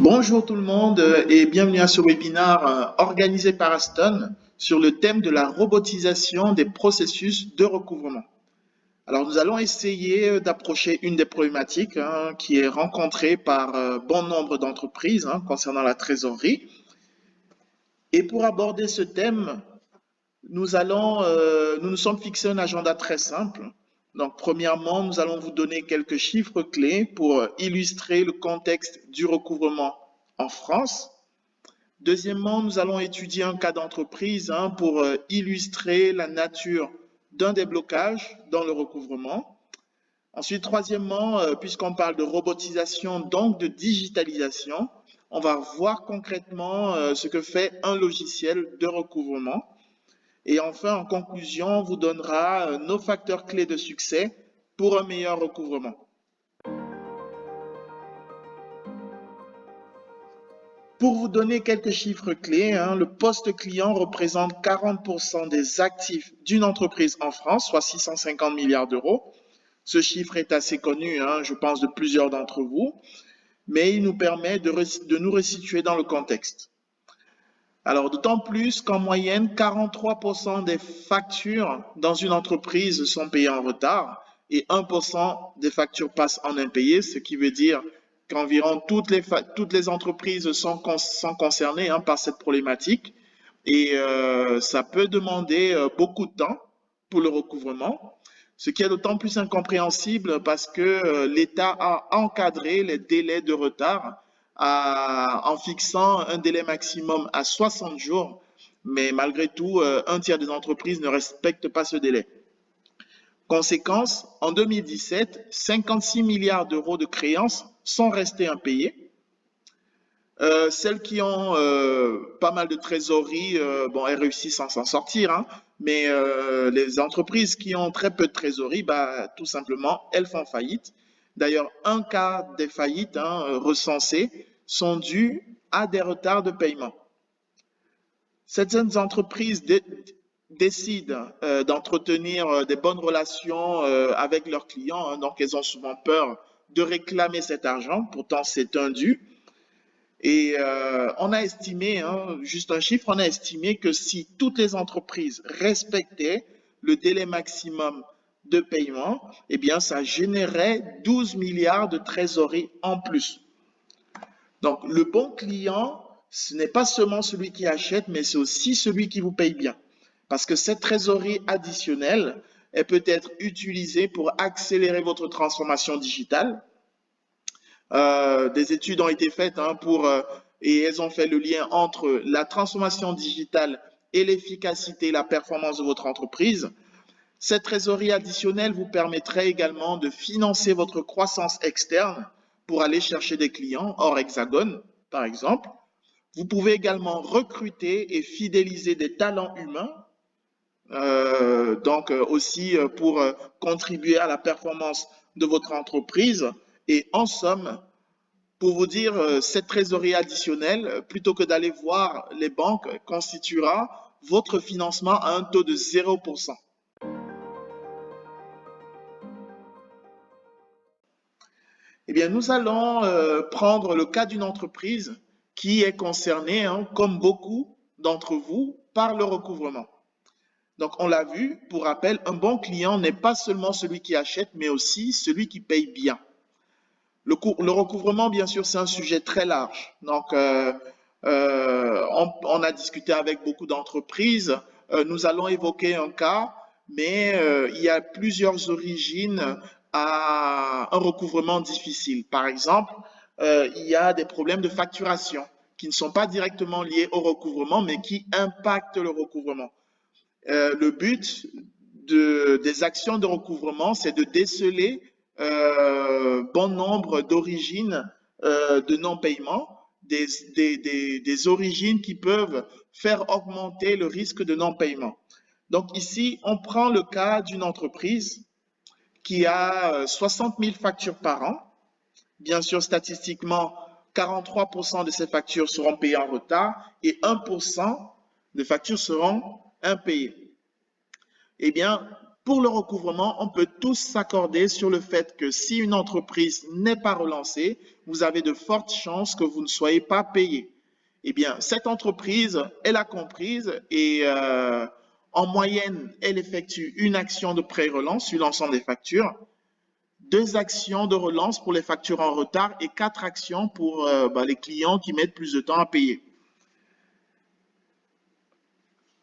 Bonjour tout le monde et bienvenue à ce webinaire organisé par Aston sur le thème de la robotisation des processus de recouvrement. Alors nous allons essayer d'approcher une des problématiques qui est rencontrée par bon nombre d'entreprises concernant la trésorerie. Et pour aborder ce thème, nous nous sommes fixés un agenda très simple. Donc premièrement, nous allons vous donner quelques chiffres clés pour illustrer le contexte du recouvrement en France. Deuxièmement, nous allons étudier un cas d'entreprise pour illustrer la nature d'un déblocage dans le recouvrement. Ensuite, troisièmement, puisqu'on parle de robotisation, donc de digitalisation, on va voir concrètement ce que fait un logiciel de recouvrement. Et enfin, en conclusion, on vous donnera nos facteurs clés de succès pour un meilleur recouvrement. Pour vous donner quelques chiffres clés, le poste client représente 40% des actifs d'une entreprise en France, soit 650 milliards d'euros. Ce chiffre est assez connu, je pense, de plusieurs d'entre vous, mais il nous permet de nous resituer dans le contexte. Alors, d'autant plus qu'en moyenne, 43% des factures dans une entreprise sont payées en retard et 1% des factures passent en impayé, ce qui veut dire qu'environ toutes les entreprises sont concernées par cette problématique et ça peut demander beaucoup de temps pour le recouvrement, ce qui est d'autant plus incompréhensible parce que l'État a encadré les délais de retard en fixant un délai maximum à 60 jours, mais malgré tout, un tiers des entreprises ne respectent pas ce délai. Conséquence, en 2017, 56 milliards d'euros de créances sont restés impayés. Celles qui ont pas mal de trésorerie, bon, elles réussissent à s'en sortir, mais les entreprises qui ont très peu de trésorerie, tout simplement, elles font faillite. D'ailleurs, un quart des faillites recensées sont dues à des retards de paiement. Certaines entreprises décident d'entretenir des bonnes relations avec leurs clients, donc elles ont souvent peur de réclamer cet argent, pourtant c'est un dû. Et on a estimé, juste un chiffre, on a estimé que si toutes les entreprises respectaient le délai maximum de paiement, eh bien, ça générait 12 milliards de trésorerie en plus. Donc, le bon client, ce n'est pas seulement celui qui achète, mais c'est aussi celui qui vous paye bien. Parce que cette trésorerie additionnelle, elle peut être utilisée pour accélérer votre transformation digitale. Des études ont été faites et elles ont fait le lien entre la transformation digitale et l'efficacité et la performance de votre entreprise. Cette trésorerie additionnelle vous permettrait également de financer votre croissance externe pour aller chercher des clients hors hexagone, par exemple. Vous pouvez également recruter et fidéliser des talents humains, aussi pour contribuer à la performance de votre entreprise. Et en somme, pour vous dire, cette trésorerie additionnelle, plutôt que d'aller voir les banques, constituera votre financement à un taux de 0%. Eh bien, nous allons prendre le cas d'une entreprise qui est concernée, comme beaucoup d'entre vous, par le recouvrement. Donc, on l'a vu, pour rappel, un bon client n'est pas seulement celui qui achète, mais aussi celui qui paye bien. Le recouvrement, bien sûr, c'est un sujet très large. Donc, on a discuté avec beaucoup d'entreprises. Nous allons évoquer un cas, mais il y a plusieurs origines à un recouvrement difficile. Par exemple, il y a des problèmes de facturation qui ne sont pas directement liés au recouvrement, mais qui impactent le recouvrement. Le but des actions de recouvrement, c'est de déceler bon nombre d'origines de non-paiement, des origines qui peuvent faire augmenter le risque de non-paiement. Donc ici, on prend le cas d'une entreprise qui a 60 000 factures par an. Bien sûr, statistiquement, 43% de ces factures seront payées en retard et 1% de factures seront impayées. Eh bien, Pour le recouvrement, on peut tous s'accorder sur le fait que si une entreprise n'est pas relancée, vous avez de fortes chances que vous ne soyez pas payé. Eh bien, cette entreprise, elle a comprise et en moyenne, elle effectue une action de pré-relance sur l'ensemble des factures, 2 actions de relance pour les factures en retard et 4 actions pour les clients qui mettent plus de temps à payer.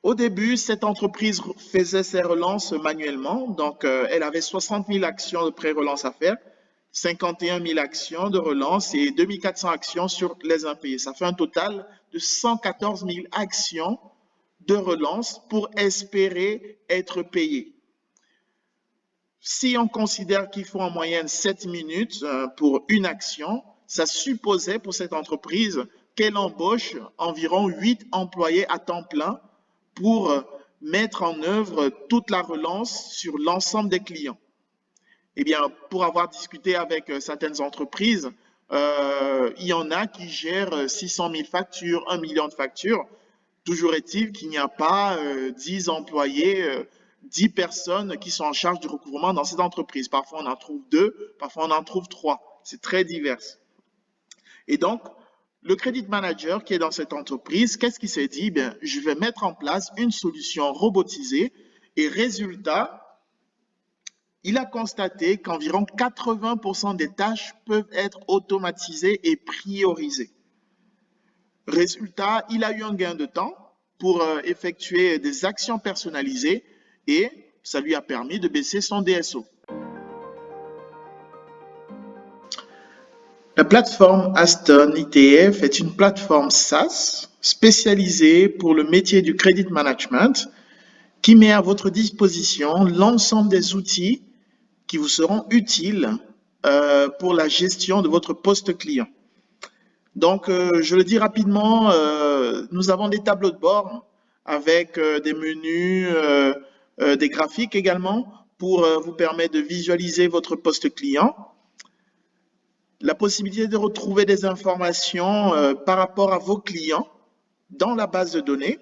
Au début, cette entreprise faisait ses relances manuellement, donc elle avait 60 000 actions de pré-relance à faire, 51 000 actions de relance et 2400 actions sur les impayés. Ça fait un total de 114 000 actions de relance pour espérer être payé. Si on considère qu'il faut en moyenne 7 minutes pour une action, ça supposait pour cette entreprise qu'elle embauche environ 8 employés à temps plein pour mettre en œuvre toute la relance sur l'ensemble des clients. Eh bien, pour avoir discuté avec certaines entreprises, il y en a qui gèrent 600 000 factures, 1 million de factures. Toujours est-il qu'il n'y a pas 10 employés, 10 personnes qui sont en charge du recouvrement dans cette entreprise. Parfois, on en trouve 2, parfois, on en trouve 3. C'est très divers. Et donc, le credit manager qui est dans cette entreprise, qu'est-ce qu'il s'est dit? Bien, je vais mettre en place une solution robotisée et résultat, il a constaté qu'environ 80% des tâches peuvent être automatisées et priorisées. Résultat, il a eu un gain de temps pour effectuer des actions personnalisées et ça lui a permis de baisser son DSO. La plateforme Aston ETF est une plateforme SaaS spécialisée pour le métier du credit management qui met à votre disposition l'ensemble des outils qui vous seront utiles pour la gestion de votre poste client. Donc, je le dis rapidement, nous avons des tableaux de bord avec des menus, des graphiques également pour vous permettre de visualiser votre poste client. La possibilité de retrouver des informations par rapport à vos clients dans la base de données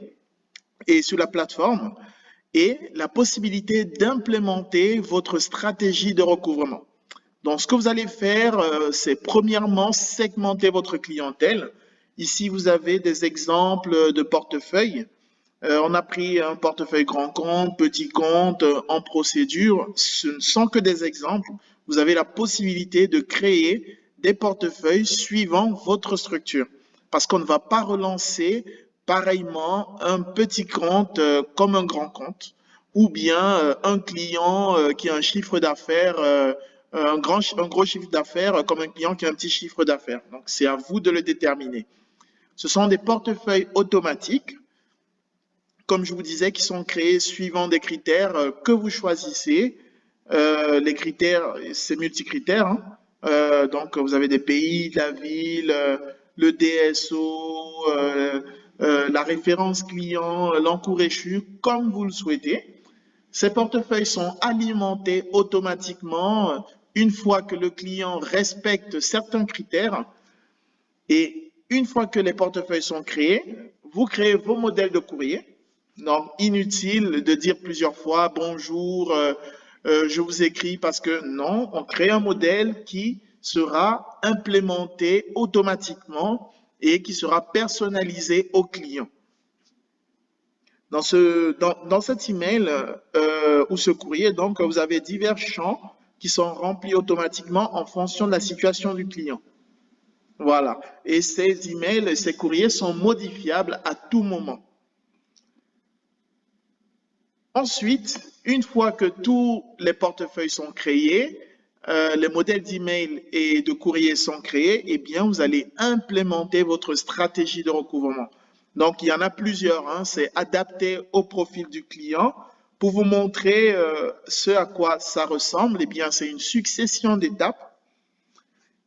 et sur la plateforme et la possibilité d'implémenter votre stratégie de recouvrement. Donc, ce que vous allez faire, c'est premièrement segmenter votre clientèle. Ici, vous avez des exemples de portefeuilles. On a pris un portefeuille grand compte, petit compte, en procédure. Ce ne sont que des exemples. Vous avez la possibilité de créer des portefeuilles suivant votre structure. Parce qu'on ne va pas relancer pareillement un petit compte comme un grand compte ou bien un client qui a un chiffre d'affaires un gros chiffre d'affaires comme un client qui a un petit chiffre d'affaires. Donc, c'est à vous de le déterminer. Ce sont des portefeuilles automatiques, comme je vous disais, qui sont créés suivant des critères que vous choisissez. Les critères, c'est multicritères. Hein. Donc, vous avez des pays, la ville, le DSO, la référence client, l'encours échu, comme vous le souhaitez. Ces portefeuilles sont alimentés automatiquement une fois que le client respecte certains critères et une fois que les portefeuilles sont créés, vous créez vos modèles de courrier. Donc, inutile de dire plusieurs fois bonjour, je vous écris parce que non, on crée un modèle qui sera implémenté automatiquement et qui sera personnalisé au client. Dans cet email ou ce courrier, donc, vous avez divers champs qui sont remplis automatiquement en fonction de la situation du client. Voilà. Et ces emails et ces courriers sont modifiables à tout moment. Ensuite, une fois que tous les portefeuilles sont créés, les modèles d'email et de courrier sont créés, eh bien, vous allez implémenter votre stratégie de recouvrement. Donc, il y en a plusieurs. Hein. C'est adapté au profil du client. Pour vous montrer ce à quoi ça ressemble, eh bien, c'est une succession d'étapes.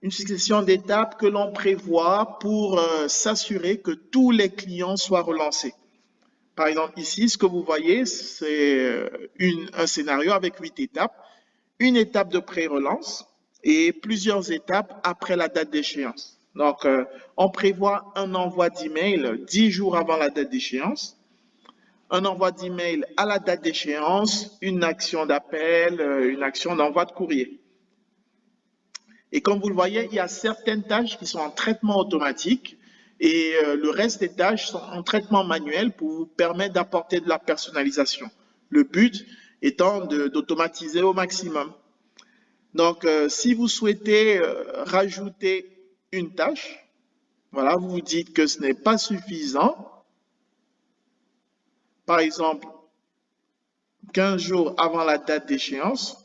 Une succession d'étapes que l'on prévoit pour s'assurer que tous les clients soient relancés. Par exemple, ici, ce que vous voyez, c'est un scénario avec 8 étapes. Une étape de pré-relance et plusieurs étapes après la date d'échéance. Donc, on prévoit un envoi d'email 10 jours avant la date d'échéance. un envoi d'email à la date d'échéance, une action d'appel, une action d'envoi de courrier. Et comme vous le voyez, il y a certaines tâches qui sont en traitement automatique et le reste des tâches sont en traitement manuel pour vous permettre d'apporter de la personnalisation. Le but étant d'automatiser au maximum. Donc, si vous souhaitez rajouter une tâche, voilà, vous vous dites que ce n'est pas suffisant. Par exemple, 15 jours avant la date d'échéance,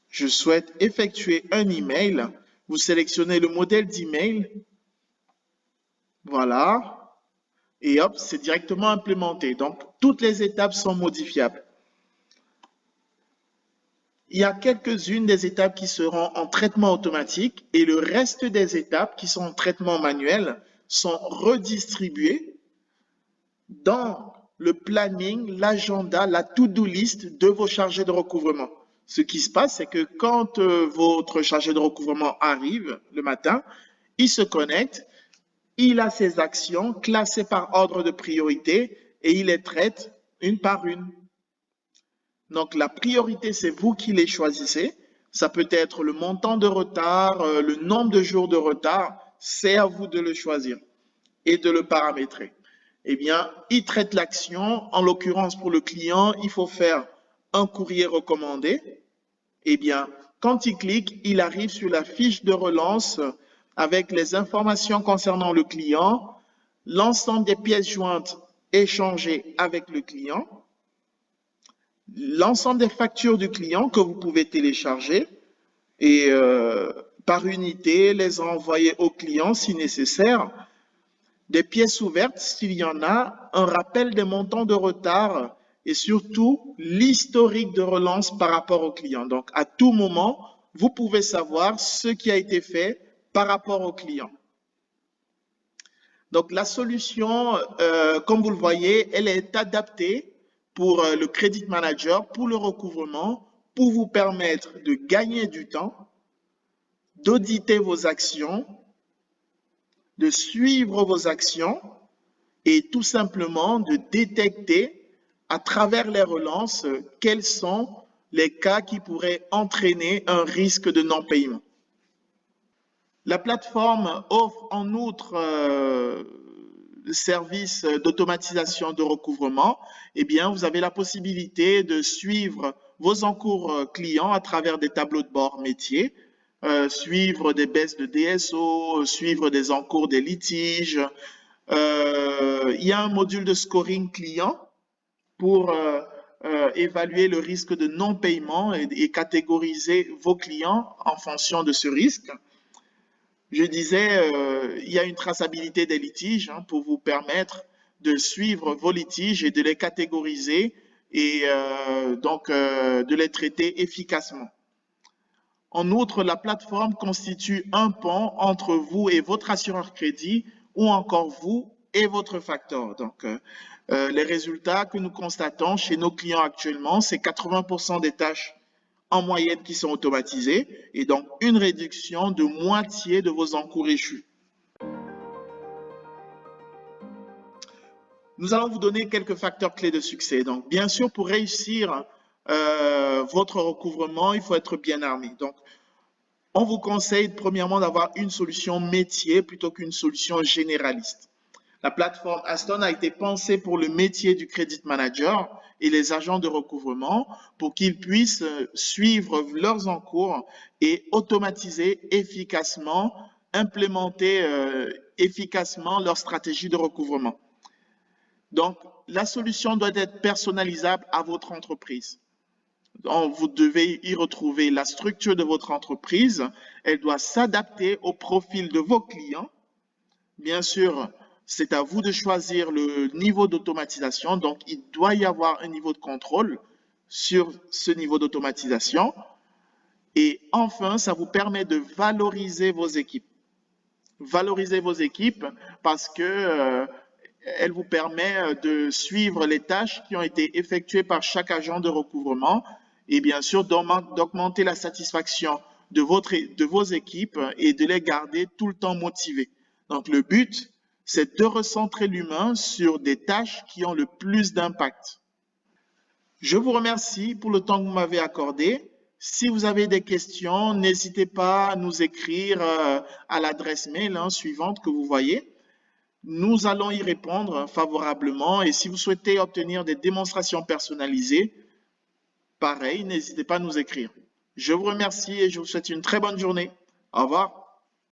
je souhaite effectuer un email. Vous sélectionnez le modèle d'email. Voilà. Et hop, c'est directement implémenté. Donc, toutes les étapes sont modifiables. Il y a quelques-unes des étapes qui seront en traitement automatique et le reste des étapes qui sont en traitement manuel sont redistribuées dans le planning, l'agenda, la to-do list de vos chargés de recouvrement. Ce qui se passe, c'est que quand votre chargé de recouvrement arrive le matin, il se connecte, il a ses actions classées par ordre de priorité et il les traite une par une. Donc, la priorité, c'est vous qui les choisissez. Ça peut être le montant de retard, le nombre de jours de retard. C'est à vous de le choisir et de le paramétrer. Eh bien, il traite l'action. En l'occurrence, pour le client, il faut faire un courrier recommandé. Eh bien, quand il clique, il arrive sur la fiche de relance avec les informations concernant le client, l'ensemble des pièces jointes échangées avec le client, l'ensemble des factures du client que vous pouvez télécharger et par unité les envoyer au client si nécessaire, des pièces ouvertes s'il y en a, un rappel des montants de retard et surtout l'historique de relance par rapport au client. Donc à tout moment, vous pouvez savoir ce qui a été fait par rapport au client. Donc la solution, comme vous le voyez, elle est adaptée pour le Credit Manager, pour le recouvrement, pour vous permettre de gagner du temps, d'auditer vos actions, de suivre vos actions et tout simplement de détecter à travers les relances quels sont les cas qui pourraient entraîner un risque de non-paiement. La plateforme offre en outre service d'automatisation de recouvrement. Eh bien, vous avez la possibilité de suivre vos encours clients à travers des tableaux de bord métiers, suivre des baisses de DSO, suivre des encours des litiges. Il y a un module de scoring client pour évaluer le risque de non-paiement et catégoriser vos clients en fonction de ce risque. Je disais, il y a une traçabilité des litiges pour vous permettre de suivre vos litiges et de les catégoriser et donc de les traiter efficacement. En outre, la plateforme constitue un pont entre vous et votre assureur crédit ou encore vous et votre facteur. Donc, les résultats que nous constatons chez nos clients actuellement, c'est 80% des tâches en moyenne qui sont automatisées et donc une réduction de moitié de vos encours échus. Nous allons vous donner quelques facteurs clés de succès. Donc, bien sûr, pour réussir votre recouvrement, il faut être bien armé. Donc, on vous conseille premièrement d'avoir une solution métier plutôt qu'une solution généraliste. La plateforme Aston a été pensée pour le métier du Credit Manager et les agents de recouvrement pour qu'ils puissent suivre leurs encours et automatiser efficacement, implémenter efficacement leur stratégie de recouvrement. Donc, la solution doit être personnalisable à votre entreprise. Donc, vous devez y retrouver la structure de votre entreprise. Elle doit s'adapter au profil de vos clients. Bien sûr, c'est à vous de choisir le niveau d'automatisation. Donc, il doit y avoir un niveau de contrôle sur ce niveau d'automatisation. Et enfin, ça vous permet de valoriser vos équipes. Valoriser vos équipes parce que elle vous permet de suivre les tâches qui ont été effectuées par chaque agent de recouvrement et bien sûr d'augmenter la satisfaction de vos équipes et de les garder tout le temps motivés. Donc, le but, c'est de recentrer l'humain sur des tâches qui ont le plus d'impact. Je vous remercie pour le temps que vous m'avez accordé. Si vous avez des questions, n'hésitez pas à nous écrire à l'adresse mail suivante que vous voyez. Nous allons y répondre favorablement et si vous souhaitez obtenir des démonstrations personnalisées, pareil, n'hésitez pas à nous écrire. Je vous remercie et je vous souhaite une très bonne journée. Au revoir.